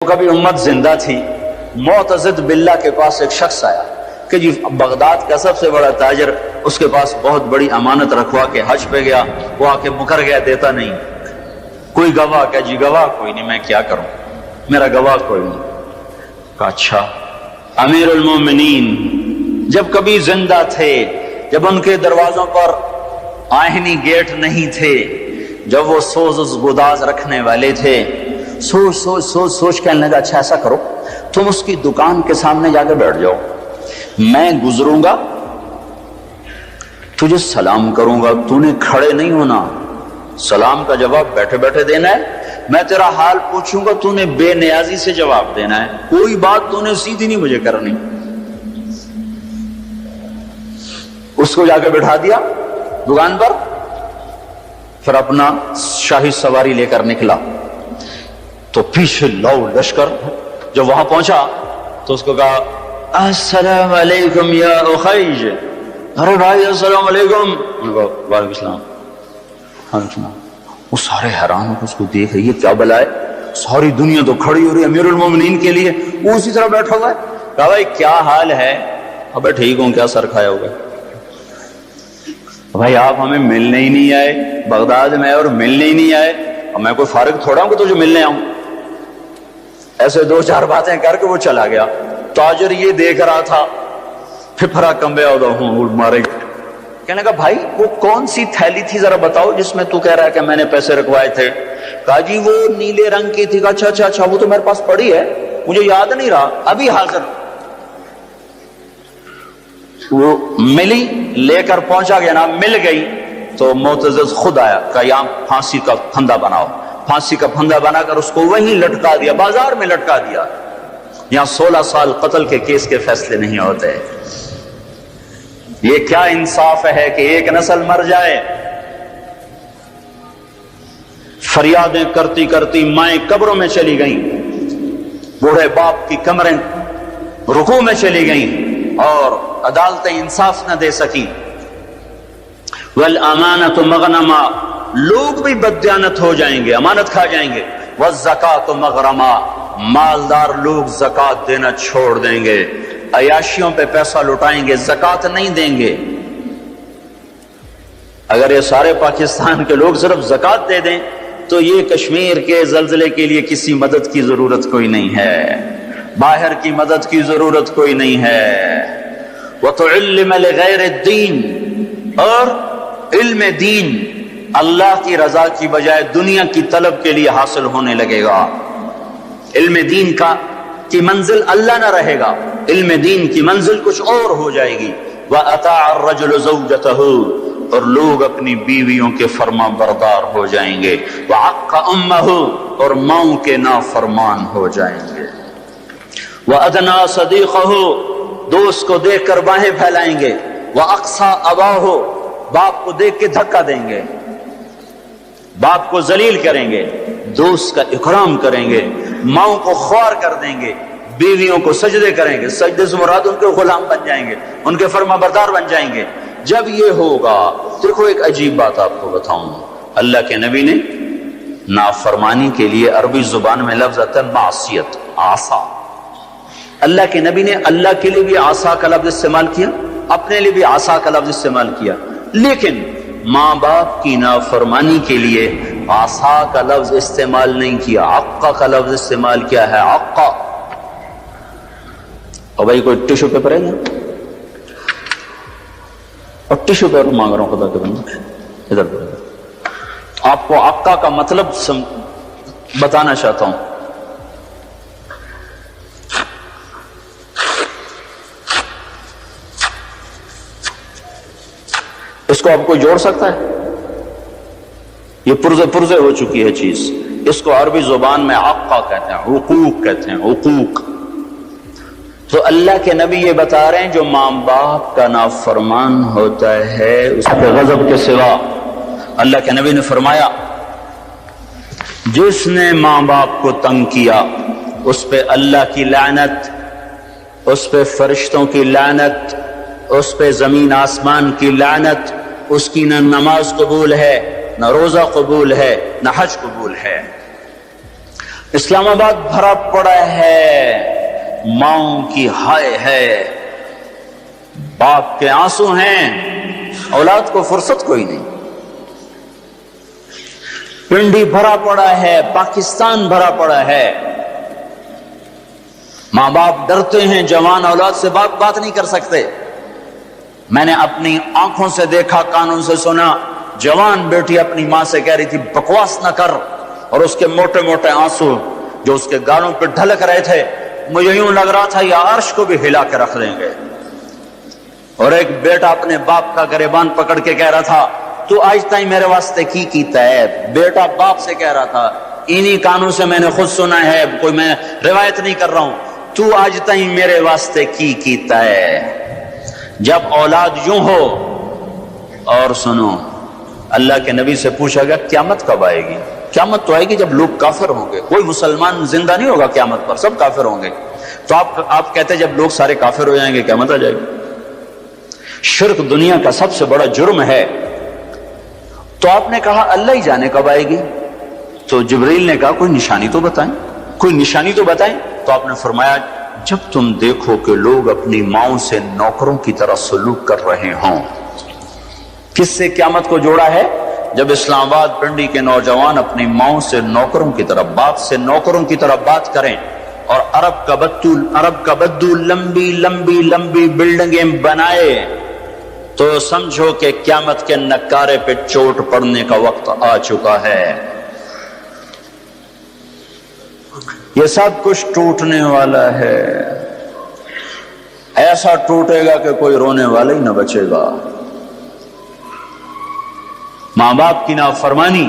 کبھی امت زندہ تھی، معتضد باللہ کے پاس ایک شخص آیا کہ جی بغداد کا سب سے بڑا تاجر، اس کے پاس بہت بڑی امانت رکھوا کے حج پہ گیا، وہ آ کے مکر گیا، دیتا نہیں، کوئی گواہ؟ کہ جی گواہ کوئی نہیں، میں کیا کروں، میرا گواہ کوئی نہیں۔ کہا اچھا امیر المومنین جب کبھی زندہ تھے، جب ان کے دروازوں پر آہنی گیٹ نہیں تھے، جب وہ سوز گداز رکھنے والے تھے، سوچ سوچ سوچ سوچ کہنے لگا اچھا ایسا کرو تم اس کی دکان کے سامنے جا کے بیٹھ جاؤ، میں گزروں گا تجھے سلام کروں گا، تو نے کھڑے نہیں ہونا، سلام کا جواب بیٹھے بیٹھے دینا ہے، میں تیرا حال پوچھوں گا تو نے بے نیازی سے جواب دینا ہے، کوئی بات تو نے سیدھی نہیں مجھے کرنی۔ اس کو جا کے بٹھا دیا دکان پر، پھر اپنا شاہی سواری لے کر نکلا، تو پیچھے لو لشکر، جب وہاں پہنچا تو اس کو کہا السلام علیکم یا اخیج، ارے بھائی السلام علیکم، وعلیکم السلام۔ وہ سارے حیران ہو اس کو دیکھ رہی ہے، کیا بلا ہے، ساری دنیا تو کھڑی ہو رہی ہے امیر المومنین کے لیے، وہ اسی طرح بیٹھا ہوا ہے۔ کہا بھائی کیا حال ہے؟ ابے ٹھیک ہوں، کیا سر کھایا ہوگا؟ بھائی آپ ہمیں ملنے ہی نہیں آئے، بغداد میں اور ملنے ہی نہیں آئے، اور میں کوئی فارغ تھوڑا ہوں کہ تجھے ملنے آؤں۔ ایسے دو چار باتیں کر کے وہ چلا گیا۔ تاجر یہ دیکھ رہا تھا، پھپھرا کمبے ہوں مارے، کہنے لگا بھائی وہ کون سی تھیلی تھی ذرا بتاؤ جس میں تو کہہ رہا ہے کہ میں نے پیسے رکھوائے تھے؟ کہا جی وہ نیلے رنگ کی تھی۔ اچھا اچھا اچھا، وہ تو میرے پاس پڑی ہے، مجھے یاد نہیں رہا، ابھی حاضر۔ وہ ملی، لے کر پہنچا گیا نا، مل گئی تو معتضد خود آیا، کہا یہاں پھانسی کا پھندا بناؤ، پھانسی کا پھندا بنا کر اس کو وہیں لٹکا دیا، بازار میں لٹکا دیا۔ یہاں 16 سال قتل کے کیس کے فیصلے نہیں ہوتے۔ یہ کیا انصاف ہے کہ ایک نسل مر جائے؟ فریادیں کرتی کرتی مائیں قبروں میں چلی گئیں، بوڑھے باپ کی کمریں رکوع میں چلی گئیں، اور عدالتیں انصاف نہ دے سکی۔ والامانۃ مغنما، لوگ بھی بددیانت ہو جائیں گے، امانت کھا جائیں گے۔ والزکاۃ مغرما، مالدار لوگ زکوٰۃ دینا چھوڑ دیں گے، عیاشیوں پہ پیسہ لٹائیں گے، زکوٰۃ نہیں دیں گے۔ اگر یہ سارے پاکستان کے لوگ صرف زکوٰۃ دے دیں تو یہ کشمیر کے زلزلے کے لیے کسی مدد کی ضرورت کوئی نہیں ہے، باہر کی مدد کی ضرورت کوئی نہیں ہے۔ وَتُعِلِّمَ لِغَيْرِ الدِّينِ، اور علم دین اللہ کی رضا کی بجائے دنیا کی طلب کے لیے حاصل ہونے لگے گا۔ علم دین کی منزل اللہ نہ رہے گا، علم دین کی منزل کچھ اور ہو جائے گی۔ وَأَطَاعَ الرَّجُلُ زَوْجَتَهُ، اور لوگ اپنی بیویوں کے فرما بردار ہو جائیں گے۔ وَعَقَّ أُمَّهُ، اور ماؤں کے نافرمان ہو جائیں گے۔ وَأَدْنَىٰ صَدِيقَهُ، دوست کو دیکھ کر باہیں پھیلائیں گے۔ وَأَقْصَىٰ أَبَاهُ، باپ کو دیکھ کے دھکا دیں گے، باپ کو ذلیل کریں گے، دوست کا اکرام کریں گے، ماؤں کو خوار کر دیں گے، بیویوں کو سجدے کریں گے، سجدے سے مراد ان کے غلام بن جائیں گے، ان کے فرما بردار بن جائیں گے۔ جب یہ ہوگا، دیکھو ایک عجیب بات آپ کو بتاؤں، اللہ کے نبی نے نافرمانی کے لیے عربی زبان میں لفظ آتا ہے معصیت، عصا۔ اللہ کے نبی نے اللہ کے لیے بھی عصا کا لفظ استعمال کیا، اپنے لیے بھی عصا کا لفظ استعمال کیا، لیکن ماں باپ کی نافرمانی کے لیے عصا کا لفظ استعمال نہیں کیا، عقا کا لفظ استعمال کیا ہے، عقا۔ اور بھائی کوئی ٹیشو پیپر ہے نا، اور ٹیشو پیپر مانگ رہا ہوں خدا کے بندے، ادھر آپ کو عقا کا مطلب بتانا چاہتا ہوں۔ اس کو آپ کو جوڑ سکتا ہے؟ یہ پرزے ہو چکی ہے چیز، اس کو عربی زبان میں عقا کہتے ہیں، حقوق کہتے ہیں، حقوق۔ تو اللہ کے نبی یہ بتا رہے ہیں جو ماں باپ کا نافرمان ہوتا ہے اس کے غضب کے سوا، اللہ کے نبی نے فرمایا جس نے ماں باپ کو تنگ کیا اس پہ اللہ کی لعنت، اس پہ فرشتوں کی لعنت، اس پہ زمین آسمان کی لعنت، اس کی نہ نماز قبول ہے، نہ روزہ قبول ہے، نہ حج قبول ہے۔ اسلام آباد بھرا پڑا ہے ماؤں کی ہائے ہے، باپ کے آنسو ہیں، اولاد کو فرصت کوئی نہیں۔ پنڈی بھرا پڑا ہے، پاکستان بھرا پڑا ہے، ماں باپ ڈرتے ہیں، جوان اولاد سے بات نہیں کر سکتے۔ میں نے اپنی آنکھوں سے دیکھا، کانوں سے سنا، جوان بیٹی اپنی ماں سے کہہ رہی تھی بکواس نہ کر، اور اس کے موٹے موٹے آنسو جو اس کے گالوں پہ ڈھلک رہے تھے، مجھے یوں لگ رہا تھا یہ عرش کو بھی ہلا کے رکھ دیں گے۔ اور ایک بیٹا اپنے باپ کا گریبان پکڑ کے کہہ رہا تھا تو آج تائیں میرے واسطے کی کیتا ہے۔ بیٹا باپ سے کہہ رہا تھا، انہی کانوں سے میں نے خود سنا ہے، کوئی میں روایت نہیں کر رہا ہوں، تو آج تائیں میرے واسطے کی کیتا ہے۔ جب اولاد یوں ہو، اور سنو، اللہ کے نبی سے پوچھا گیا قیامت کب آئے گی؟ قیامت تو آئے گی جب لوگ کافر ہوں گے، کوئی مسلمان زندہ نہیں ہوگا قیامت پر، سب کافر ہوں گے۔ تو آپ کہتے جب لوگ سارے کافر ہو جائیں گے قیامت آ جائے گی۔ شرک دنیا کا سب سے بڑا جرم ہے۔ تو آپ نے کہا اللہ ہی جانے کب آئے گی؟ تو جبریل نے کہا کوئی نشانی تو بتائیں، کوئی نشانی تو بتائیں۔ تو آپ نے فرمایا جب تم دیکھو کہ لوگ اپنی ماؤں سے نوکروں کی طرح سلوک کر رہے ہوں۔ کس سے قیامت کو جوڑا ہے؟ جب اسلام آباد پنڈی کے نوجوان اپنی ماؤں سے نوکروں کی طرح، باپ سے نوکروں کی طرح بات کریں، اور عرب کا بدو لمبی لمبی لمبی بلڈنگیں بنائے، تو سمجھو کہ قیامت کے نکارے پہ چوٹ پڑنے کا وقت آ چکا ہے۔ یہ سب کچھ ٹوٹنے والا ہے، ایسا ٹوٹے گا کہ کوئی رونے والا ہی نہ بچے گا۔ ماں باپ کی نافرمانی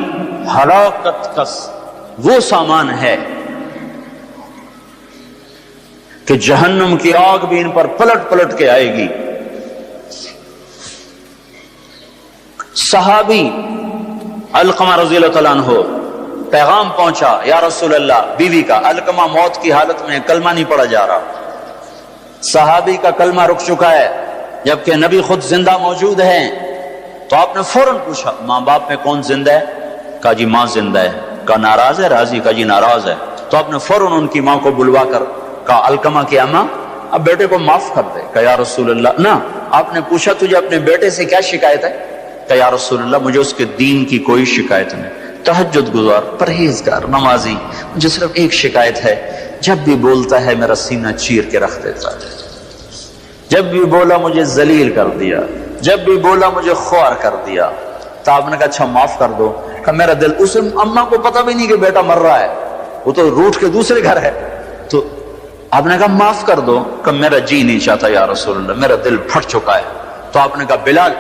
ہلاکت کا وہ سامان ہے کہ جہنم کی آگ بھی ان پر پلٹ پلٹ کے آئے گی۔ صحابی علقمہ رضی اللہ تعالیٰ عنہ، پیغام پہنچا یا رسول اللہ، بیوی کا، علقمہ موت کی حالت میں کلمہ نہیں پڑھا جا رہا، صحابی کا کلمہ رک چکا ہے جبکہ نبی خود زندہ موجود ہیں۔ تو آپ نے فوراً پوچھا ماں باپ میں کون زندہ ہے؟ کہا جی ماں زندہ ہے۔ کہا ناراض ہے؟ راضی؟ کہا جی ناراض ہے۔ تو آپ نے فوراً ان کی ماں کو بلوا کر کہا علقمہ کی اماں اب بیٹے کو معاف کر دے۔ کہا یا رسول اللہ نہ۔ آپ نے پوچھا تجھے اپنے بیٹے سے کیا شکایت ہے؟ کہ یا رسول اللہ مجھے اس کے دین کی کوئی شکایت نہیں، تہجد گزار، پرہیزگار، نمازی، مجھے صرف ایک شکایت ہے، جب بھی بولتا ہے میرا سینہ چیر کے رکھ دیتا ہے، جب بھی بولا مجھے ذلیل کر دیا، جب بھی بولا مجھے خوار کر دیا۔ تو آپ نے کہا اچھا معاف کر دو۔ کہ میرا دل، اس اماں کو پتہ بھی نہیں کہ بیٹا مر رہا ہے، وہ تو روٹ کے دوسرے گھر ہے۔ تو آپ نے کہا معاف کر دو۔ کہ میرا جی نہیں چاہتا یا رسول اللہ، میرا دل پھٹ چکا ہے۔ تو آپ نے کہا بلال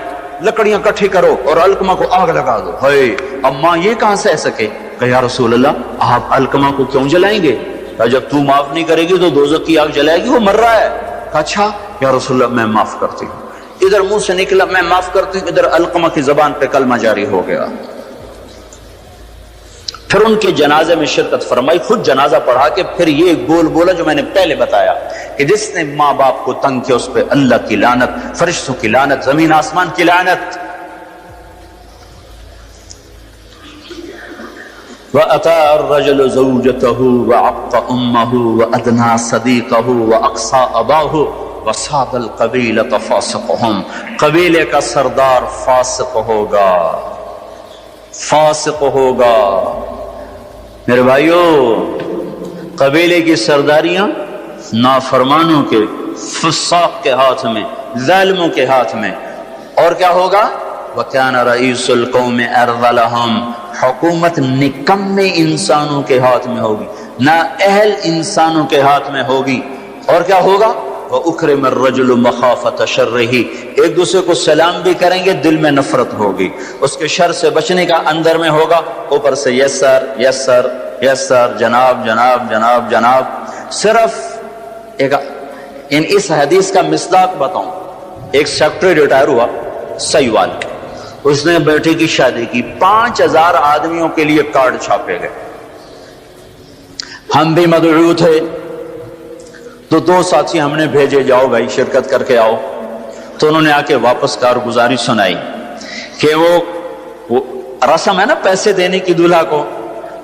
لکڑیاں کٹھی کرو اور علقمہ کو آگ لگا دو۔ ہائے اب ماں یہ کہاں سے سکے؟ کہ یا رسول اللہ آپ علقمہ کو کیوں جلائیں گے؟ کہ جب تو معاف نہیں کرے گی تو دوزخ کی آگ جلائے گی، وہ مر رہا ہے۔ کہا اچھا یا رسول اللہ میں معاف کرتی ہوں۔ ادھر منہ سے نکلا میں معاف کرتی ہوں، ادھر علقمہ کی زبان پہ کلمہ جاری ہو گیا۔ پھر ان کے جنازے میں شرکت فرمائی، خود جنازہ پڑھا کے پھر یہ بول بولا جو میں نے پہلے بتایا کہ جس نے ماں باپ کو تنگ کیا اس پہ اللہ کی لعنت، فرشتوں کی لعنت، زمین آسمان کی لعنت۔ وَأَتَى الرَّجُلُ زَوْجَتَهُ وَعَقَّ أُمَّهُ وَأَدْنَى صَدِيقَهُ وَأَقْصَى أَبَاهُ وَصَادَ الْقَبِيلَةَ فَاسِقُهُمْ، قبیلے کا سردار فاسق ہوگا، فاسق ہوگا۔ میرے بھائیو، قبیلے کی سرداریاں نافرمانوں کے، فساق کے ہاتھ میں، ظالموں کے ہاتھ میں۔ اور کیا ہوگا؟ وَكَانَ رَئِيسُ الْقَوْمِ أَرْذَلَهُمْ، حکومت نکمے انسانوں کے ہاتھ میں ہوگی، نااہل انسانوں کے ہاتھ میں ہوگی۔ اور کیا ہوگا؟ وَأُكْرِمَ الرَّجُلُ مَخَافَةَ شَرِّهِ، ایک دوسرے کو سلام بھی کریں گے، دل میں نفرت ہوگی، اس کے شر سے بچنے کا اندر میں ہوگا، اوپر سے یس سر یس سر یس سر، جناب جناب جناب جناب۔ صرف ایک اس حدیث کا مصداق بتاؤں، ایک سیکٹری ریٹائر ہوا سیوال، اس نے بیٹے کی شادی کی، 5000 آدمیوں کے لیے کارڈ چھاپے گئے، ہم بھی مدعو تھے، تو 2 ساتھی ہم نے بھیجے جاؤ بھائی شرکت کر کے آؤ۔ تو انہوں نے آ کے واپس کارگزاری سنائی کہ وہ رسم ہے نا پیسے دینے کی دولہا کو،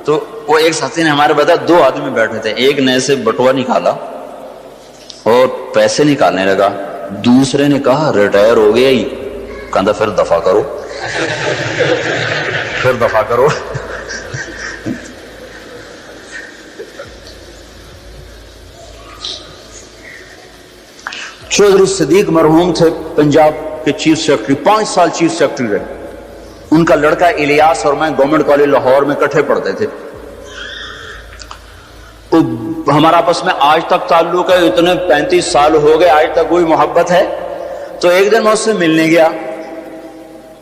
تو وہ ایک ساتھی نے ہمارے بتایا 2 آدمی بیٹھے تھے، ایک نے سے بٹوا نکالا اور پیسے نکالنے لگا، دوسرے نے کہا ریٹائر ہو گیا ہی، کہا پھر دفع کرو پھر دفع کرو۔ چودھری صدیق مرحوم تھے پنجاب کے چیف سیکرٹری، 5 سال چیف سیکرٹری رہے۔ ان کا لڑکا الیاس اور میں گورنمنٹ کالج لاہور میں اکٹھے پڑھتے تھے، ہمارا آپس میں آج تک تعلق ہے، اتنے 35 سال ہو گئے آج تک وہی محبت ہے۔ تو ایک دن میں اس سے ملنے گیا،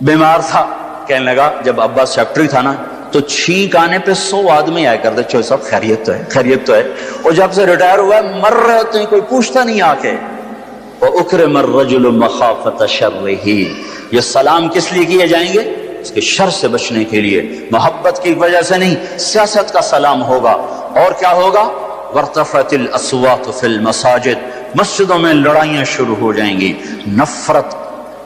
بیمار تھا، کہنے لگا جب ابا سیکرٹری تھا نا تو چھینک آنے پہ 100 آدمی آیا کرتے، چوہے صاحب خیریت تو ہے، خیریت تو ہے، اور جب سے ریٹائر ہوا ہے مر رہے ہوتے ہیں کوئی پوچھتا نہیں آ کے۔ وَأُكْرِمَ الرَّجُلُ مَخَافَةَ شَرِّهِ، یہ سلام کس لیے کیے جائیں گے؟ اس کے شر سے بچنے کے لیے، محبت کی وجہ سے نہیں، سیاست کا سلام ہوگا۔ اور کیا ہوگا؟ وَارْتَفَعَتِ الْأَصْوَاتُ فِي الْمَسَاجِدِ، مسجدوں میں لڑائیاں شروع ہو جائیں گی، نفرت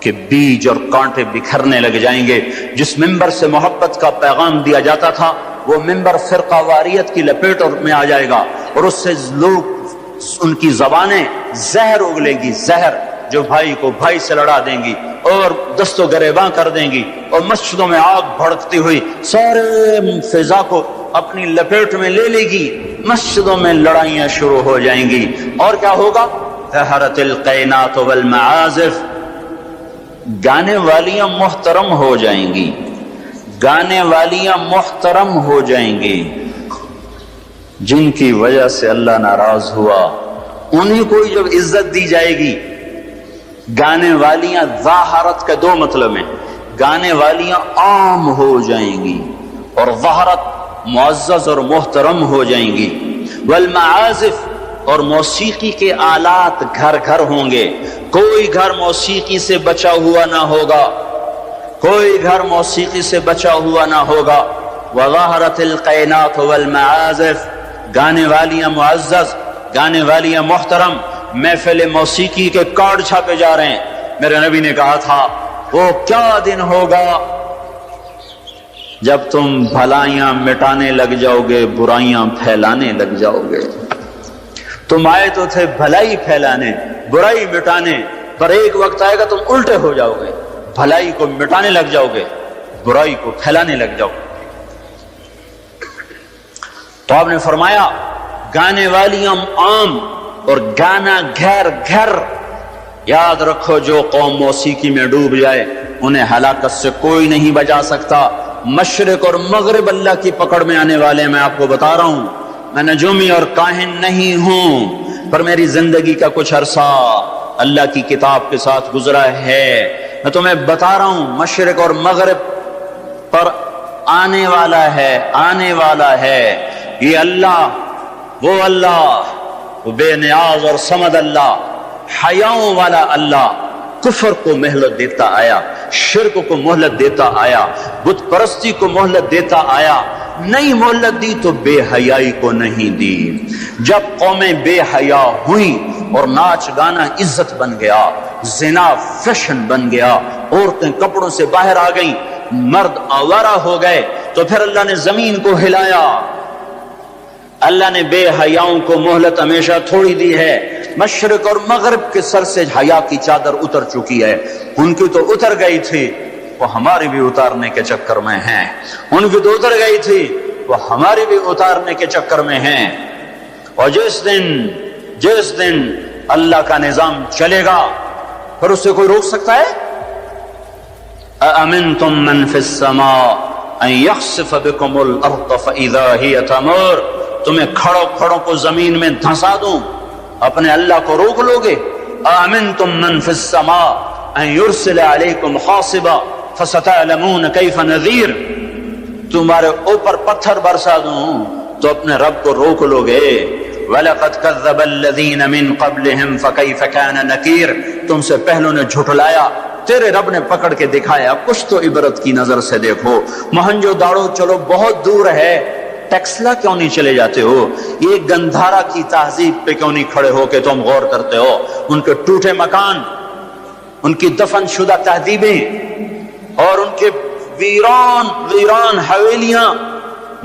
کے بیج اور کانٹے بکھرنے لگ جائیں گے۔ جس ممبر سے محبت کا پیغام دیا جاتا تھا وہ ممبر فرقہ واریت کی لپیٹ میں آ جائے گا، اور اس سے لوگ ان کی زبانیں زہر اگلے گی، زہر جو بھائی کو بھائی سے لڑا دیں گی اور دست و گریباں کر دیں گی، اور مسجدوں میں آگ بھڑکتی ہوئی سارے فضا کو اپنی لپیٹ میں لے لے گی، مسجدوں میں لڑائیاں شروع ہو جائیں گی۔ اور کیا ہوگا؟ ظہرت القینات والمعازف، گانے والیاں محترم ہو جائیں گی، گانے والیاں محترم ہو جائیں گی، جن کی وجہ سے اللہ ناراض ہوا انہیں کوئی جب عزت دی جائے گی۔ گانے والیاں ظاہرت کا 2 مطلب ہیں، گانے والیاں عام ہو جائیں گی اور ظاہرت معزز اور محترم ہو جائیں گی۔ والمعازف، اور موسیقی کے آلات گھر گھر ہوں گے، کوئی گھر موسیقی سے بچا ہوا نہ ہوگا، کوئی گھر موسیقی سے بچا ہوا نہ ہوگا۔ وظہرت القینات والمعازف، گانے والیاں معزز، گانے والیاں محترم۔ محفل موسیقی کے کارڈ چھاپے جا رہے ہیں۔ میرے نبی نے کہا تھا وہ کیا دن ہوگا جب تم بھلائیاں مٹانے لگ جاؤ گے، برائیاں پھیلانے لگ جاؤ گے۔ تم آئے تو تھے بھلائی پھیلانے، برائی مٹانے، پر ایک وقت آئے گا تم الٹے ہو جاؤ گے، بھلائی کو مٹانے لگ جاؤ گے، برائی کو پھیلانے لگ جاؤ گے۔ تو آپ نے فرمایا گانے والیاں عام اور گانا گھر گھر۔ یاد رکھو جو قوم موسیقی میں ڈوب جائے انہیں ہلاکت سے کوئی نہیں بچا سکتا۔ مشرق اور مغرب اللہ کی پکڑ میں آنے والے، میں آپ کو بتا رہا ہوں، میں نجومی اور کاہن نہیں ہوں، پر میری زندگی کا کچھ عرصہ اللہ کی کتاب کے ساتھ گزرا ہے۔ میں تمہیں بتا رہا ہوں مشرق اور مغرب پر آنے والا ہے، آنے والا ہے یہ اللہ، وہ بے نیاز اور صمد اللہ، حیاؤں والا اللہ، کفر کو مہلت دیتا آیا، شرک کو مہلت دیتا آیا، بت پرستی کو مہلت دیتا آیا۔ نہیں مہلت دی تو بے حیائی کو نہیں دی۔ جب قومیں بے حیا ہوئیں اور ناچ گانا عزت بن گیا، زنا فیشن بن گیا، عورتیں کپڑوں سے باہر آ گئیں، مرد آوارہ ہو گئے، تو پھر اللہ نے زمین کو ہلایا۔ اللہ نے بے حیاؤں کو مہلت ہمیشہ تھوڑی دی ہے۔ مشرق اور مغرب کے سر سے حیا کی چادر اتر چکی ہے، ان کی تو اتر گئی تھی، وہ ہماری بھی اتارنے کے چکر میں ہیں، ان کی تو اتر گئی تھی، وہ ہماری بھی اتارنے کے چکر میں ہیں۔ اور جس دن اللہ کا نظام چلے گا پھر اسے کوئی روک سکتا ہے؟ أَأَمِنْتُمْ مَنْ فِي السَّمَاءِ أَنْ يَخْسِفَ بِكُمُ الْأَرْضَ فَإِذَا هِيَ تَمُورُ، تمہیں کھڑوں کو زمین میں دھنسا دوں، اپنے اللہ کو روک لو گے؟ آمنتم من فی السماء ان یرسل علیکم حاصبا فستعلمون کیف نذیر، تمہارے اوپر پتھر برسا دوں تو اپنے رب کو روک لو گے؟ وَلَقَدْ كَذَّبَ الَّذِينَ مِن قَبْلِهِمْ فَكَيْفَ كَانَ نَكِيرٌ، تم سے پہلوں نے جھٹلایا، تیرے رب نے پکڑ کے دکھایا، کچھ تو عبرت کی نظر سے دیکھو۔ مہنجو داڑو چلو بہت دور ہے، ٹیکسلا کیوں نہیں چلے جاتے ہو؟ یہ گندھارا کی تہذیب پہ کیوں نہیں کھڑے ہو کہ تم غور کرتے ہو؟ ان کے ٹوٹے مکان، ان کی دفن شدہ تہذیبیں اور ان کے ویران حویلیاں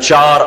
4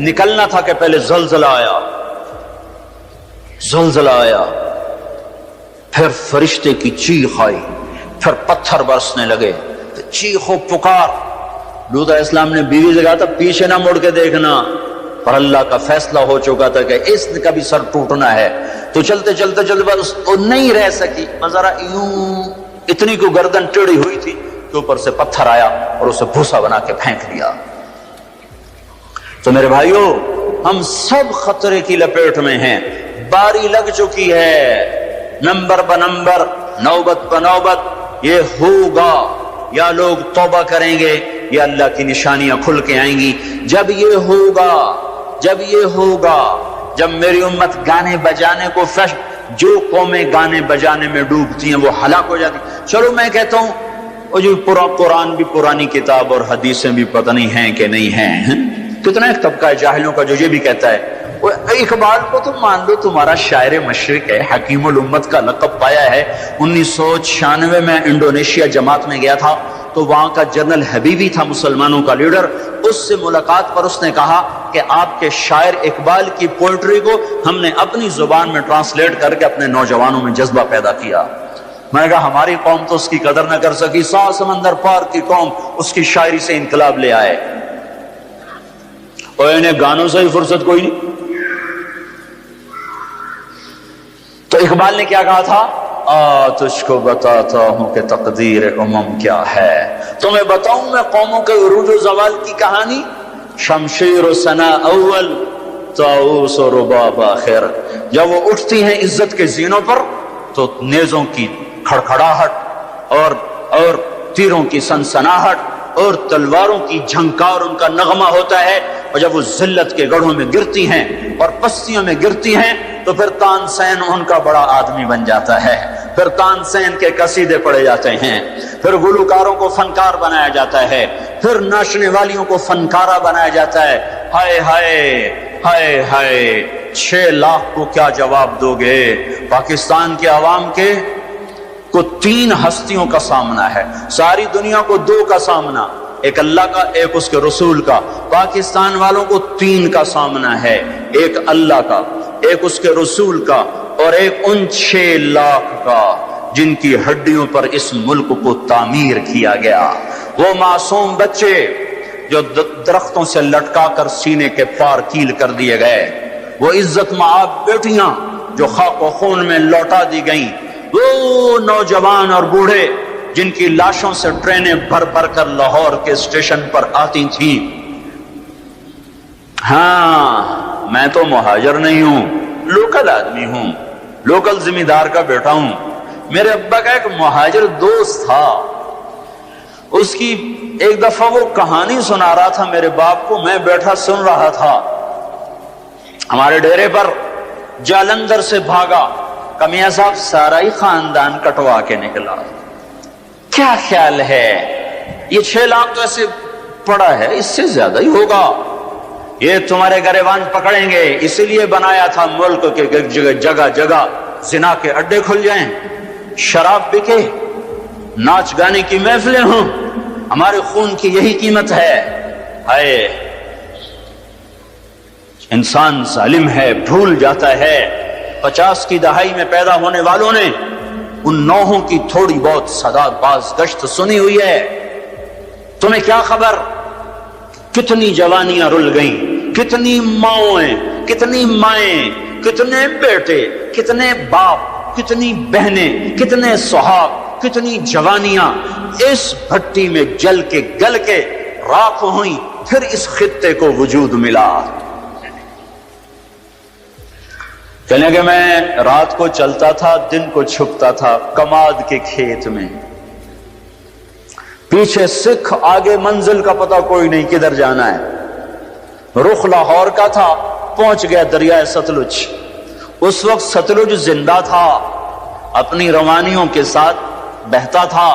نکلنا تھا کہ پہلے زلزلہ آیا، زلزلہ آیا، پھر فرشتے کی چیخ آئی، پھر پتھر برسنے لگے، تو چیخ و پکار۔ لوط علیہ السلام نے بیوی سے کہا تھا پیچھے نہ مڑ کے دیکھنا، پر اللہ کا فیصلہ ہو چکا تھا کہ اس کا بھی سر ٹوٹنا ہے، تو چلتے چلتے چلتے بس وہ نہیں رہ سکی، ذرا یوں اتنی کو گردن ٹیڑھی ہوئی تھی کہ اوپر سے پتھر آیا اور اسے بھوسا بنا کے پھینک دیا۔ تو میرے بھائیوں، ہم سب خطرے کی لپیٹ میں ہیں، باری لگ چکی ہے، نمبر بنمبر، نوبت بنوبت، یہ ہوگا، یا لوگ توبہ کریں گے یا اللہ کی نشانیاں کھل کے آئیں گی۔ جب یہ ہوگا، جب یہ ہوگا، جب میری امت گانے بجانے کو جو قومیں گانے بجانے میں ڈوبتی ہیں وہ ہلاک ہو جاتی۔ چلو میں کہتا ہوں وہ جو قرآن بھی پرانی کتاب اور حدیثیں بھی پتہ نہیں ہیں کہ نہیں ہیں، کتنا ایک طبقہ ہے جاہلوں کا جو یہ بھی کہتا ہے وہ اقبال کو تم مان لو تمہارا شاعر مشرق ہے، حکیم الامت کا لقب پایا ہے۔ 1996 میں انڈونیشیا جماعت میں گیا تھا تو وہاں کا جنرل حبیبی تھا مسلمانوں کا لیڈر، اس سے ملاقات پر اس نے کہا کہ آپ کے شاعر اقبال کی پوئٹری کو ہم نے اپنی زبان میں ٹرانسلیٹ کر کے اپنے نوجوانوں میں جذبہ پیدا کیا۔ میں نے کہا ہماری قوم تو اس کی قدر نہ کر سکی، 100 سمندر پار کی قوم اس کی شاعری سے انقلاب لے آئے، اور انہیں گانوں سے ہی فرصت کوئی نہیں۔ تو اقبال نے کیا کہا تھا؟ تجھ کو بتاتا ہوں کہ تقدیر امم کیا ہے، تمہیں بتاؤں میں قوموں کے عروج و زوال کی کہانی، شمشیر و ثنا اول، طاؤس و رباب آخر۔ جب وہ اٹھتی ہیں عزت کے زینوں پر تو نیزوں کی کھڑکھڑاہٹ اور تیروں کی سنسناہٹ اور تلواروں کی جھنکار ان کا نغمہ ہوتا ہے، اور جب وہ ذلت کے گڑھوں میں گرتی ہیں اور پستیوں میں گرتی ہیں تو پھر تان سین ان کا بڑا آدمی بن جاتا ہے، پھر تان سین کے قصیدے پڑھے جاتے ہیں، پھر گلوکاروں کو فنکار بنایا جاتا ہے، پھر ناچنے والیوں کو فنکارہ بنایا جاتا ہے۔ ہائے ہائے ہائے ہائے، 6 لاکھ کو کیا جواب دو گے؟ پاکستان کے عوام کے کو 3 ہستیوں کا سامنا ہے، ساری دنیا کو 2 کا سامنا، ایک اللہ کا ایک اس کے رسول کا، پاکستان والوں کو 3 کا سامنا ہے، ایک اللہ کا، ایک اس کے رسول کا، اور ایک ان 6 لاکھ کا جن کی ہڈیوں پر اس ملک کو تعمیر کیا گیا۔ وہ معصوم بچے جو درختوں سے لٹکا کر سینے کے پار کیل کر دیے گئے، وہ عزت مآب بیٹیاں جو خاک و خون میں لوٹا دی گئیں، وہ نوجوان اور بوڑھے جن کی لاشوں سے ٹرینیں بھر بھر کر لاہور کے اسٹیشن پر آتی تھیں۔ ہاں، میں تو مہاجر نہیں ہوں، لوکل آدمی ہوں، لوکل ذمہ دار کا بیٹا ہوں۔ میرے ابا کا ایک مہاجر دوست تھا، اس کی ایک دفعہ وہ کہانی سنا رہا تھا میرے باپ کو، میں بیٹھا سن رہا تھا۔ ہمارے ڈیرے پر جالندھر سے بھاگا کہ میاں صاحب سارا ہی خاندان کٹوا کے نکلا۔ کیا خیال ہے؟ یہ 6 لاکھ تو ایسے پڑا ہے، اس سے زیادہ ہی ہوگا، یہ تمہارے گریبان پکڑیں گے، اسی لیے بنایا تھا ملک کے جگہ جگہ زنا کے اڈے کھل جائیں، شراب بکے، ناچ گانے کی محفلیں ہوں، ہمارے خون کی یہی قیمت ہے۔ ہائے، انسان ظالم ہے، بھول جاتا ہے۔ 50 کی دہائی میں پیدا ہونے والوں نے ان نوحوں کی تھوڑی بہت صدا باز گشت سنی ہوئی ہے۔ تمہیں کیا خبر کتنی جوانیاں رل گئیں، کتنی ماؤں، کتنی مائیں، کتنے بیٹے، کتنے باپ، کتنی بہنیں، کتنے سہاگ، کتنی جوانیاں اس بھٹی میں جل کے گل کے راکھ ہوئیں، پھر اس خطے کو وجود ملا۔ کہنے کہ میں رات کو چلتا تھا، دن کو چھپتا تھا کماد کے کھیت میں، پیچھے سکھ، آگے منزل کا پتہ کوئی نہیں کدھر جانا ہے۔ رخ لاہور کا تھا، پہنچ گیا دریائے ستلج۔ اس وقت ستلج زندہ تھا، اپنی روانیوں کے ساتھ بہتا تھا،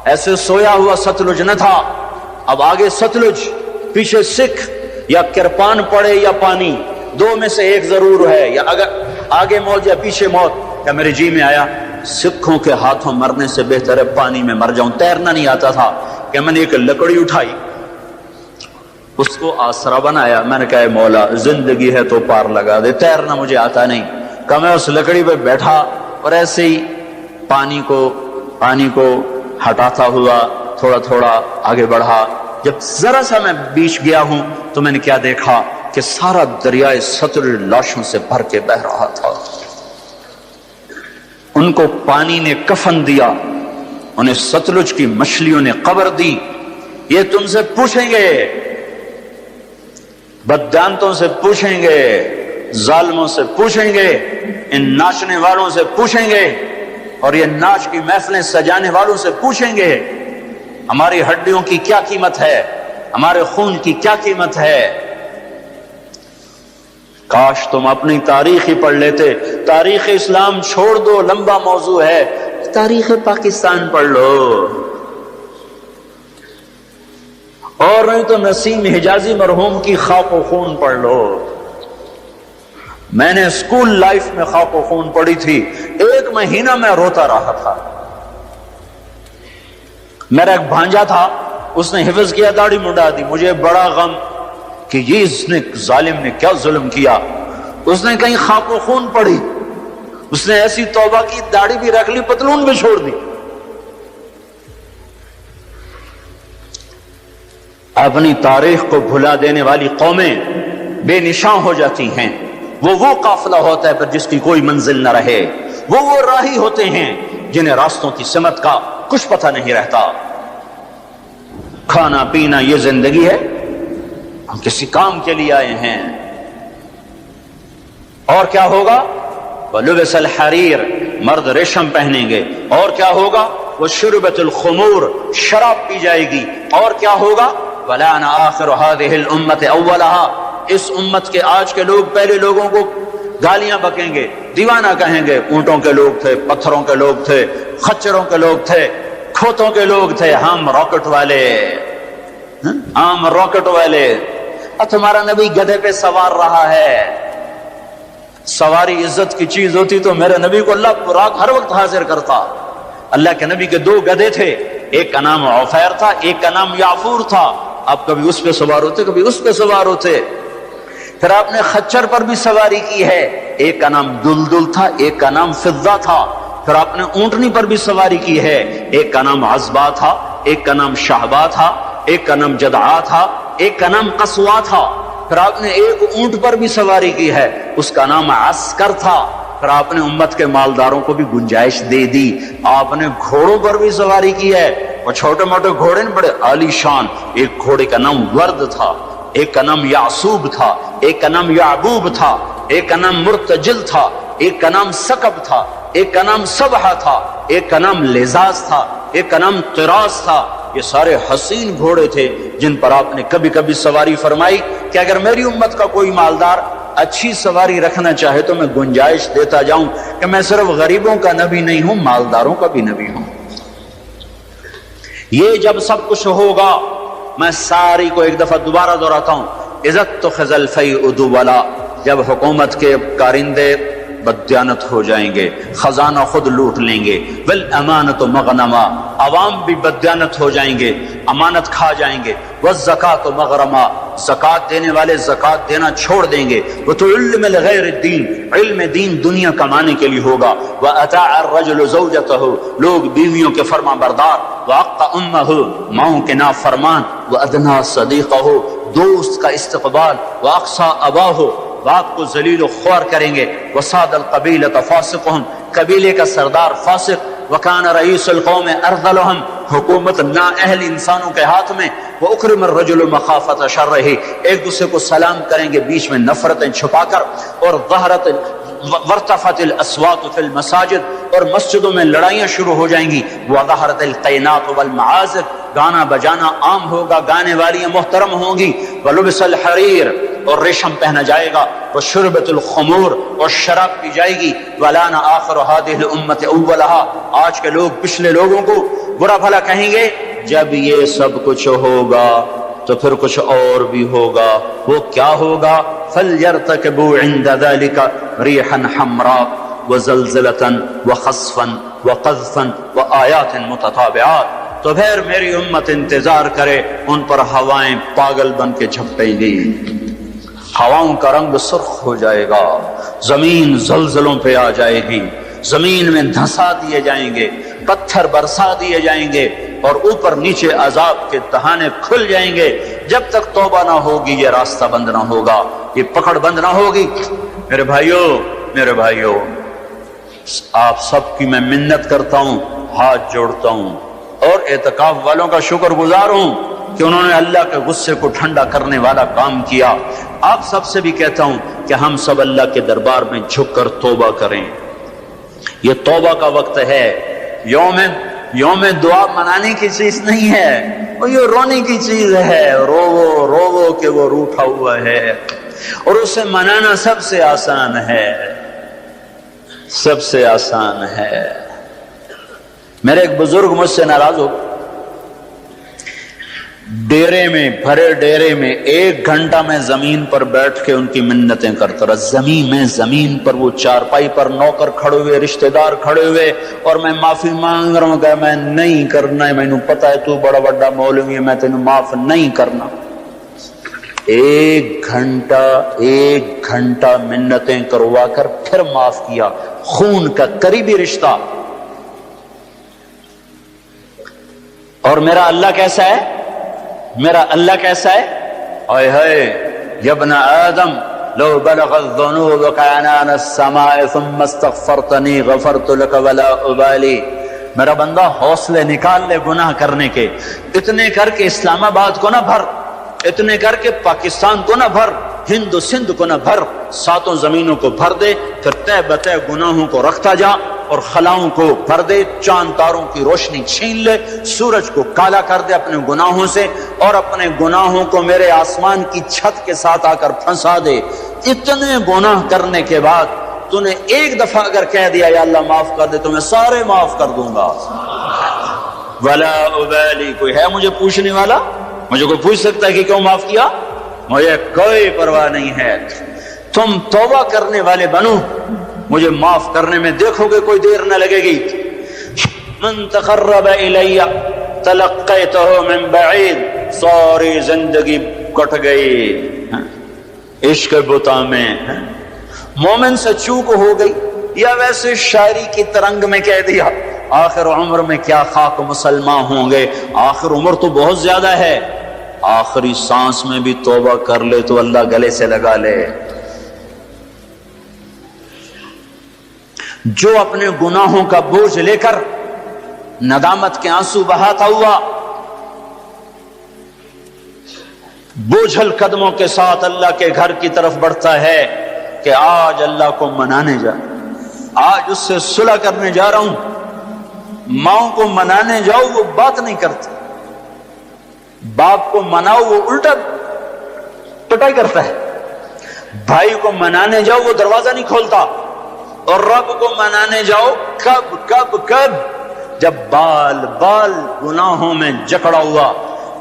ایسے سویا ہوا ستلج نہ تھا۔ اب آگے ستلج، پیچھے سکھ، یا کرپان پڑے یا پانی، 2 میں سے ایک ضرور ہے، یا اگر آگے موت یا پیچھے موت۔ کیا میرے جی میں آیا سکھوں کے ہاتھوں مرنے سے بہتر ہے پانی میں مر جاؤں۔ تیرنا نہیں آتا تھا کہ میں نے ایک لکڑی اٹھائی، اس کو آسرا بنایا. میں نے کہا اے مولا زندگی ہے تو پار لگا دے, تیرنا مجھے آتا نہیں. کہ میں اس لکڑی پہ بیٹھا اور ایسے ہی پانی کو ہٹاتا ہوا تھوڑا تھوڑا آگے بڑھا. جب ذرا سا میں بیچ گیا ہوں تو میں نے کیا دیکھا کہ سارا دریائے ستلج لاشوں سے بھر کے بہ رہا تھا. ان کو پانی نے کفن دیا, انہیں ستلج کی مچھلیوں نے قبر دی. یہ تم سے پوچھیں گے, بددانتوں سے پوچھیں گے, ظالموں سے پوچھیں گے, ان ناچنے والوں سے پوچھیں گے, اور یہ ناچ کی محفلیں سجانے والوں سے پوچھیں گے ہماری ہڈیوں کی کیا قیمت ہے, ہمارے خون کی کیا قیمت ہے. کاش تم اپنی تاریخ ہی پڑھ لیتے. تاریخ اسلام چھوڑ دو, لمبا موضوع ہے. تاریخ پاکستان پڑھ لو, اور نہیں تو نسیم حجازی مرحوم کی خاک و خون پڑھ لو. میں نے اسکول لائف میں خاک و خون پڑھی تھی, 1 مہینہ میں روتا رہا تھا. میرا ایک بھانجا تھا, اس نے حفظ کیا, داڑھی منڈا دی. مجھے بڑا غم کہ یہ اس نے ظالم نے کیا ظلم کیا. اس نے کہیں خاک و خون پڑھی, اس نے ایسی توبہ کی, داڑھی بھی رکھ لی, پتلون بھی چھوڑ دی. اپنی تاریخ کو بھلا دینے والی قومیں بے نشاں ہو جاتی ہیں. وہ قافلہ ہوتا ہے پر جس کی کوئی منزل نہ رہے. وہ راہی ہوتے ہیں جنہیں راستوں کی سمت کا کچھ پتہ نہیں رہتا. کھانا پینا یہ زندگی ہے, ہم کسی کام کے لیے آئے ہیں. اور کیا ہوگا؟ وَلُبِسَ الْحَرِيرُ, مرد ریشم پہنیں گے. اور کیا ہوگا؟ وَشُرِبَتِ الْخُمُورُ, شراب پی جائے گی. اور کیا ہوگا؟ وَلَعَنَ آخِرُ هَذِهِ الْأُمَّةِ أَوَّلَهَا, اس امت کے آج کے لوگ پہلے لوگوں کو گالیاں بکیں گے, دیوانہ کہیں گے. اونٹوں کے لوگ تھے, پتھروں کے لوگ تھے, خچروں کے لوگ تھے, کھوتوں کے لوگ تھے, ہم راکٹ والے, ہم راکٹ والے. اور تمہارا نبی گدھے پہ سوار رہا ہے. سواری عزت کی چیز ہوتی تو میرے نبی کو اللہ براق ہر وقت حاضر کرتا. اللہ کے نبی کے 2 گدھے تھے, ایک کا نام عفیر تھا, ایک کا نام یعفور تھا. آپ کبھی اس پہ سوار ہوتے, کبھی اس پہ سوار ہوتے. پھر آپ نے خچر پر بھی سواری کی ہے, ایک کا نام دلدل تھا, ایک کا نام فضہ تھا. پھر آپ نے اونٹنی پر بھی سواری کی ہے, ایک کا نام عزبا تھا, ایک کا نام شہبا تھا, ایک کا نام جدعا تھا, ایک کا نام قصوا تھا. پھر آپ نے ایک اونٹ پر بھی سواری کی ہے, اس کا نام عسکر تھا. پھر آپ نے امت کے مالداروں کو بھی گنجائش دے دی. آپ نے گھوڑوں پر بھی سواری کی ہے, اور چھوٹے موٹے گھوڑے بڑے عالی شان. ایک گھوڑے کا نام ورد تھا, ایک کا نام یعصوب تھا, ایک کا نام یعبوب تھا, ایک کا نام مرتجل تھا, ایک کا نام سکب تھا, ایک کا نام سبحہ تھا, ایک کا نام لزاز تھا, ایک کا نام قراس تھا. یہ سارے حسین گھوڑے تھے جن پر آپ نے کبھی کبھی سواری فرمائی کہ اگر میری امت کا کوئی مالدار اچھی سواری رکھنا چاہے تو میں گنجائش دیتا جاؤں کہ میں صرف غریبوں کا نبی نہیں ہوں, مالداروں کا بھی نبی ہوں. یہ جب سب کچھ ہوگا, میں ساری کو ایک دفعہ دوبارہ دہراتا ہوں, عزت تو خزل فی ادولا, جب حکومت کے کارندے بددیانت ہو جائیں گے, خزانہ خود لوٹ لیں گے. والامانت مغنما, عوام بھی بددیانت ہو جائیں گے, امانت کھا جائیں گے. والزکات مغرما, زکات دینے والے زکات دینا چھوڑ دیں گے. وتعلم لغیر الدین, علم دین دنیا کمانے کے لیے ہوگا. واطاع الرجل زوجته, لوگ بیویوں کے فرما بردار. واقع امه, ماؤں کے نافرمان. وادنا صدیقه, دوست کا استقبال. واقصى اباه, باپ کو ذلیل و خوار کریں گے. وصاد القبیلۃ فاسقهم, قبیلے کا سردار فاسق. وکان رئیس القوم ارذلهم, حکومت نااہل انسانوں کے ہاتھ میں. واکرم الرجل مخافۃ شرہ, ایک دوسرے کو سلام کریں گے بیچ میں نفرتیں چھپا کر. اور وارتفعت الاصوات فی المساجد, اور مسجدوں میں لڑائیاں شروع ہو جائیں گی. وظہرت القینات والمعازف, گانا بجانا عام ہوگا, گانے والیاں محترم ہوں گی. ولبس الحریر, اور ریشم پہنا جائے گا. وشربت الخمور, اور شراب پی جائے گی. ولانا آخر هذه الامه اولها, آج کے لوگ پچھلے لوگوں کو برا بھلا کہیں گے. جب یہ سب کچھ ہوگا تو پھر کچھ اور بھی ہوگا. وہ کیا ہوگا؟ فَلْيَرْتَكِبُوا عِنْدَ ذَلِكَ رِيحًا حَمْرَاءَ وَزَلْزَلَةً وَخَسْفًا وَقَذْفًا وَآيَاتٍ مُتَتَابِعَاتٍ. تو پھر میری امت انتظار کرے، ان پر ہوائیں پاگل بن کے جھپٹیں گی، ہواؤں کا رنگ سرخ ہو جائے گا، زمین زلزلوں پہ آ جائے گی، زمین میں دھنسا دیے جائیں گے، پتھر برسا دیے جائیں گے، اور اوپر نیچے عذاب کے دہانے کھل جائیں گے۔ جب تک توبہ نہ ہوگی یہ راستہ بند نہ ہوگا، یہ پکڑ بند نہ ہوگی۔ میرے بھائیوں، آپ سب کی میں منت کرتا ہوں، ہاتھ جوڑتا ہوں، اور اعتکاف والوں کا شکر گزار ہوں کہ انہوں نے اللہ کے غصے کو ٹھنڈا کرنے والا کام کیا۔ آپ سب سے بھی کہتا ہوں کہ ہم سب اللہ کے دربار میں جھک کر توبہ کریں۔ یہ توبہ کا وقت ہے، یوم دعا منانے کی چیز نہیں ہے، اور یہ رونے کی چیز ہے، رو کہ وہ روٹھا ہوا ہے، اور اسے منانا سب سے آسان ہے، سب سے آسان ہے۔ میرے ایک بزرگ مجھ سے ناراض ہو، ڈیرے میں، بھرے ڈیرے میں 1 گھنٹہ میں زمین پر بیٹھ کے ان کی منتیں کرتا رہا، زمین پر وہ چارپائی پر نوکر کھڑے ہوئے، رشتہ دار کھڑے ہوئے، اور میں معافی مانگ رہا ہوں کہ میں نہیں کرنا ہے، مینوں پتا ہے تو بڑا بڑا مولوی ہے، میں تینوں معاف نہیں کرنا۔ 1 گھنٹہ منتیں کروا کر پھر معاف کیا، خون کا قریبی رشتہ۔ اور میرا اللہ کیسا ہے؟ اے ہے یا ابن آدم لو بلغ الذنوب كعنان السماء ثم استغفرتني غفرت لك ولا ابالي۔ میرا بندہ حوصلے نکال لے گناہ کرنے کے، اتنے کر کے اسلام آباد کو نہ بھر، اتنے کر کے پاکستان کو نہ بھر، ہند و سندھ کو نہ بھر، 7 زمینوں کو بھر دے، پھر تہ بتہ گناہوں کو رکھتا جا، اور خلاؤں کو بھر دے، چاند تاروں کی روشنی چھین لے، سورج کو کالا کر دے اپنے گناہوں سے، اور اپنے گناہوں کو میرے آسمان کی چھت کے ساتھ آ کر پھنسا دے۔ اتنے گناہ کرنے کے بعد تو نے 1 دفعہ اگر کہہ دیا یا اللہ معاف کر دے تو میں سارے معاف کر دوں گا، ولا ابالی۔ کوئی ہے مجھے پوچھنے والا؟ مجھے کوئی پوچھ سکتا ہے کہ کیوں معاف کیا؟ مجھے کوئی پرواہ نہیں ہے۔ تم توبہ کرنے والے بنو، مجھے معاف کرنے میں دیکھو گے کوئی دیر نہ لگے گی۔ من تقرب الی تلقیتہ من بعید، ساری زندگی کٹ گئی عشق بتا میں، مومن سے چوک ہو گئی، یا ویسے شاعری کی ترنگ میں کہہ دیا آخر عمر میں کیا خاک مسلمان ہوں گے۔ آخر عمر تو بہت زیادہ ہے، آخری سانس میں بھی توبہ کر لے تو اللہ گلے سے لگا لے۔ جو اپنے گناہوں کا بوجھ لے کر ندامت کے آنسو بہاتا ہوا بوجھل قدموں کے ساتھ اللہ کے گھر کی طرف بڑھتا ہے کہ آج اللہ کو منانے جا، آج اس سے صلح کرنے جا رہا ہوں۔ ماں کو منانے جاؤ وہ بات نہیں کرتی، باپ کو مناؤ وہ الٹا پٹائی کرتا ہے، بھائی کو منانے جاؤ وہ دروازہ نہیں کھولتا، اور رب کو منانے جاؤ کب جب بال گناہوں میں جکڑا ہوا،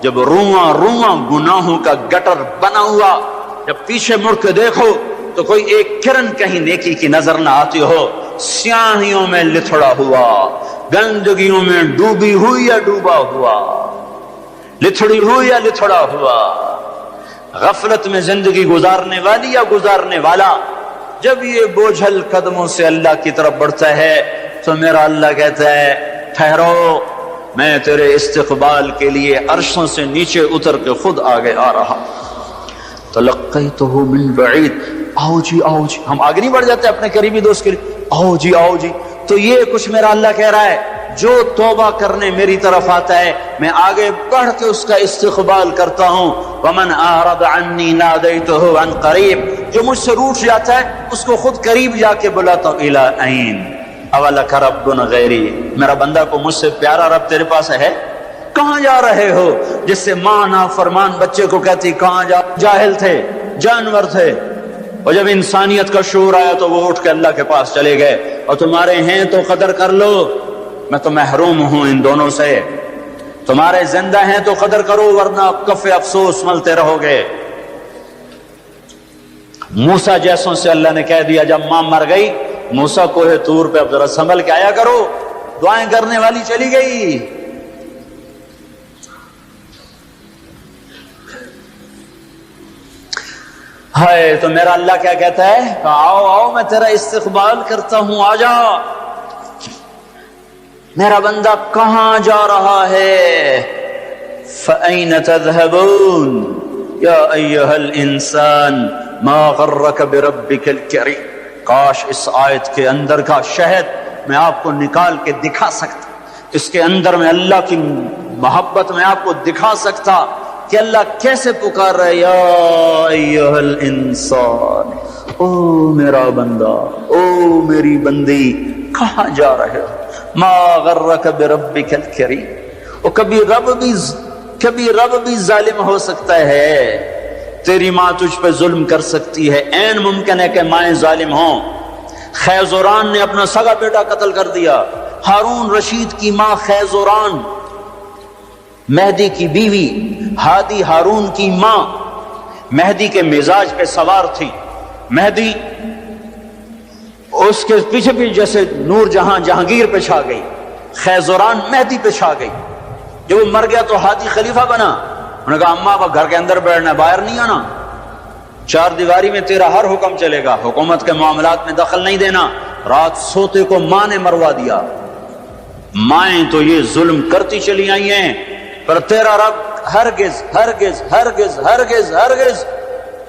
جب رواں گناہوں کا گٹر بنا ہوا، جب پیچھے مڑ کے دیکھو تو کوئی ایک کرن کہیں نیکی کی نظر نہ آتی ہو، سیاہیوں میں لتھڑا ہوا، گندگیوں میں ڈوبی ہوئی یا ڈوبا ہوا، لتھڑی ہوئی یا لتھڑا ہوا، غفلت میں زندگی گزارنے والی یا گزارنے والا، جب یہ بوجھل قدموں سے اللہ کی طرف بڑھتا ہے تو میرا اللہ کہتا ہے ٹھہرو، میں تیرے استقبال کے لیے عرشوں سے نیچے اتر کے خود آگے آ رہا۔ تلقیتہ من بعید، آؤ جی ہم آگے نہیں بڑھ جاتے اپنے قریبی دوست کے لیے، آؤ جی۔ تو یہ کچھ میرا اللہ کہہ رہا ہے، جو توبہ کرنے میری طرف آتا ہے میں آگے بڑھ کے اس کا استقبال کرتا ہوں۔ ومن اعرض عنی نادیتہ عن قریب، جو مجھ سے روٹ جاتا ہے اس کو خود قریب جا کے بلاتا ہوں۔ الی عین اولک رب غیری، میرا بندہ کو مجھ سے پیارا رب تیرے پاس ہے؟ کہاں جا رہے ہو؟ جس سے ماں نافرمان بچے کو کہتی کہاں جا، جاہل تھے، جانور تھے، اور جب انسانیت کا شعور آیا تو وہ اٹھ کے اللہ کے پاس چلے گئے، اور تمہارے ہیں تو قدر کر لو، میں تو محروم ہوں ان دونوں سے، تمہارے زندہ ہیں تو قدر کرو ورنہ کف افسوس ملتے رہو گے۔ موسیٰ جیسوں سے اللہ نے کہہ دیا جب ماں مر گئی، موسیٰ کوہ طور پہ اب ذرا سنبھل کے آیا کرو، دعائیں کرنے والی چلی گئی، ہے تو میرا اللہ کیا کہتا ہے کہ آؤ آؤ میں تیرا استقبال کرتا ہوں، آ جا۔ میرا بندہ کہاں جا رہا ہے؟ فَأَيْنَ تَذْهَبُونَ یا ایھا الانسان ما غرک بربک الکریم۔ کاش اس آیت کے اندر کا شہد میں آپ کو نکال کے دکھا سکتا، اس کے اندر میں اللہ کی محبت میں آپ کو دکھا سکتا کہ اللہ کیسے پکار رہا ہے، یا ایھا الانسان، او میرا بندہ، او میری بندی، کہاں جا رہے ہو؟ ما غرک بربک الکریم۔ اور کبھی رب بھی ظالم ہو سکتا ہے، تیری ماں تجھ پہ ظلم کر سکتی ہے، عین ممکن ہے کہ مائیں ظالم ہوں۔ خیزوران نے اپنا سگا بیٹا قتل کر دیا، ہارون رشید کی ماں خیزوران، مہدی کی بیوی، ہادی ہارون کی ماں، مہدی کے مزاج پہ سوار تھی۔ مہدی اس کے پیچھے بھی جیسے نور جہاں جہانگیر پہ چھا گئی، خیزوران مہدی پہ چھا گئی۔ جب وہ مر گیا تو ہادی خلیفہ بنا۔ انہوں نے کہا اماں اب گھر کے اندر بیٹھنا، باہر نہیں آنا، چار دیواری میں تیرا ہر حکم چلے گا، حکومت کے معاملات میں دخل نہیں دینا۔ رات سوتے کو ماں نے مروا دیا۔ مائیں تو یہ ظلم کرتی چلی آئی ہیں، پر تیرا رب ہرگز ہرگز ہرگز ہرگز ہرگز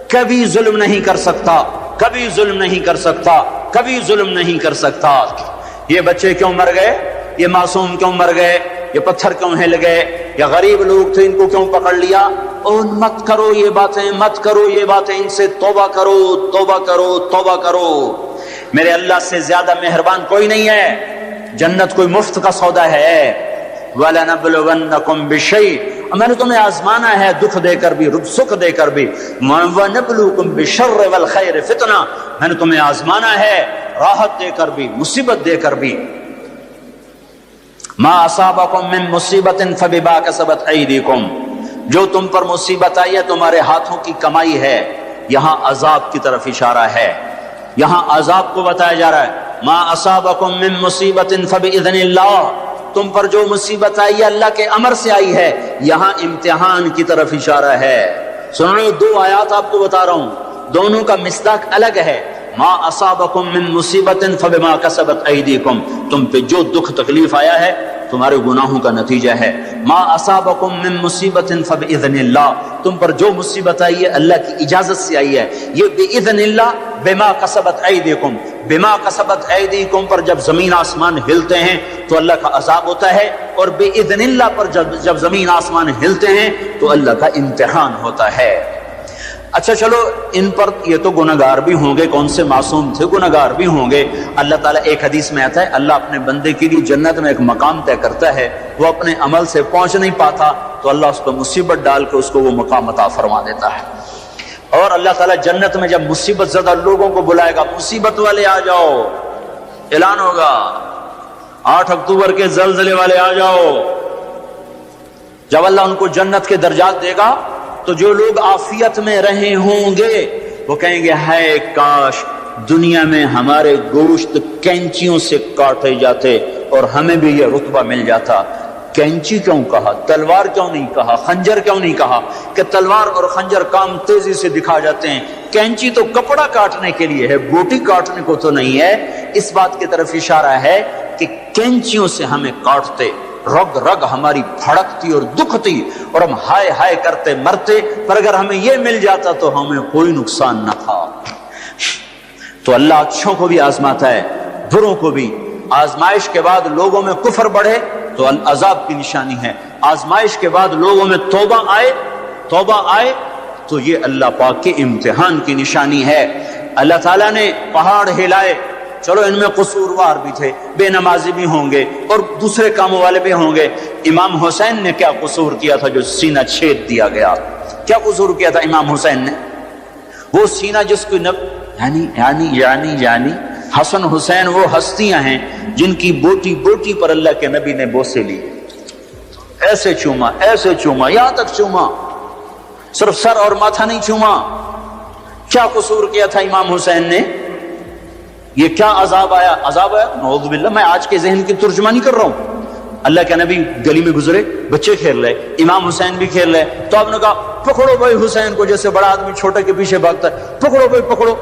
کبھی ظلم نہیں کر سکتا، کبھی ظلم نہیں کر سکتا، کبھی ظلم نہیں کر سکتا۔ یہ بچے کیوں مر گئے؟ یہ معصوم کیوں مر گئے؟ یہ پتھر کیوں ہل گئے؟ یا غریب لوگ تھے ان کو کیوں پکڑ لیا؟ اور مت کرو یہ باتیں، مت کرو یہ باتیں، ان سے توبہ کرو، توبہ کرو، توبہ کرو۔ میرے اللہ سے زیادہ مہربان کوئی نہیں ہے۔ جنت کوئی مفت کا سودا ہے۔ وَلَنَبْلُوَنَّكُمْ بِشَيْءٍ، میں نے تمہیں آزمانا ہے دکھ دے کر بھی، سکھ دے کر بھی۔ وَنَبْلُوكُمْ بِالشَّرِّ وَالْخَيْرِ فِتْنَةً، میں نے تمہیں آزمانا ہے راحت دے کر بھی، مصیبت دے کر بھی۔ مَا أَصَابَكُم مِّن مُّصِيبَةٍ فَبِمَا كَسَبَتْ أَيْدِيكُمْ، جو تم پر مصیبت آئی ہے تمہارے ہاتھوں کی کمائی ہے۔ یہاں عذاب کی طرف اشارہ ہے، یہاں عذاب کو بتایا جا رہا ہے۔ مَا أَصَابَكُم مِّن مُّصِيبَةٍ فَبِإِذْنِ اللَّهِ، تم پر جو مصیبت آئی ہے اللہ کے امر سے آئی ہے۔ یہاں امتحان کی طرف اشارہ ہے۔ سن رہے ہو؟ دو آیات آپ کو بتا رہا ہوں، دونوں کا مصداق الگ ہے۔ ما اصابکم من مصیبت فبما کسبت ایدیکم، تم پہ جو دکھ تکلیف آیا ہے تمہارے گناہوں کا نتیجہ ہے۔ ما اصابکم من مصیبت فباذن اللہ، تم پر جو مصیبت آئی ہے اللہ کی اجازت سے آئی ہے۔ یہ باذن اللہ، بما کسبت ایدیکم، بما کسبت ایدیکم پر جب زمین آسمان ہلتے ہیں تو اللہ کا عذاب ہوتا ہے، اور باذن اللہ پر جب زمین آسمان ہلتے ہیں تو اللہ کا امتحان ہوتا ہے۔ اچھا چلو، ان پر یہ تو گناہگار بھی ہوں گے، کون سے معصوم تھے، گناہگار بھی ہوں گے۔ اللہ تعالیٰ، ایک حدیث میں آتا ہے، اللہ اپنے بندے کے لیے جنت میں ایک مقام طے کرتا ہے، وہ اپنے عمل سے پہنچ نہیں پاتا تو اللہ اس کو مصیبت ڈال کے اس کو وہ مقام عطا فرما دیتا ہے۔ اور اللہ تعالیٰ جنت میں جب مصیبت زدہ لوگوں کو بلائے گا، مصیبت والے آ جاؤ، اعلان ہوگا 8 اکتوبر کے زلزلے والے آ جاؤ۔ جب اللہ ان کو جنت کے درجات دے گا تو جو لوگ عافیت میں رہے ہوں گے وہ کہیں گے ہائے کاش دنیا میں ہمارے گوشت کینچیوں سے کاٹے جاتے اور ہمیں بھی یہ رتبہ مل جاتا۔ کینچی کیوں کہا؟ تلوار کیوں نہیں کہا؟ خنجر کیوں نہیں کہا؟ کہ تلوار اور خنجر کام تیزی سے دکھا جاتے ہیں، کینچی تو کپڑا کاٹنے کے لیے ہے، بوٹی کاٹنے کو تو نہیں ہے۔ اس بات کی طرف اشارہ ہے کہ کینچیوں سے ہمیں کاٹتے، رگ رگ ہماری بھڑکتی اور دکھتی اور ہم ہائے ہائے کرتے مرتے، پر اگر ہمیں یہ مل جاتا تو ہمیں کوئی نقصان نہ تھا۔ تو اللہ اچھوں کو بھی آزماتا ہے، بروں کو بھی۔ آزمائش کے بعد لوگوں میں کفر بڑھے تو عذاب کی نشانی ہے، آزمائش کے بعد لوگوں میں توبہ آئے تو یہ اللہ پاک کے امتحان کی نشانی ہے۔ اللہ تعالیٰ نے پہاڑ ہلائے، چلو ان میں قصوروار بھی تھے، بے نمازی بھی ہوں گے اور دوسرے کاموں والے بھی ہوں گے۔ امام حسین نے کیا قصور کیا تھا جو سینہ چھید دیا گیا؟ کیا قصور کیا تھا امام حسین نے؟ وہ سینہ جس کو یعنی حسن حسین وہ ہستیاں ہیں جن کی بوٹی بوٹی پر اللہ کے نبی نے بوسے لی، ایسے چوما، یہاں تک چوما، صرف سر اور ماتھا نہیں چوما۔ کیا قصور کیا تھا امام حسین نے؟ یہ کیا عذاب آیا؟ نعوذ باللہ، میں آج کے ذہن کی ترجمانی کر رہا ہوں۔ اللہ کے نبی گلی میں گزرے، بچے کھیل رہے، امام حسین بھی کھیل رہے، تو آپ نے کہا پکڑو بھائی حسین کو، جیسے بڑا آدمی چھوٹے کے پیچھے بھاگتا ہے، پکڑو بھائی پکڑو۔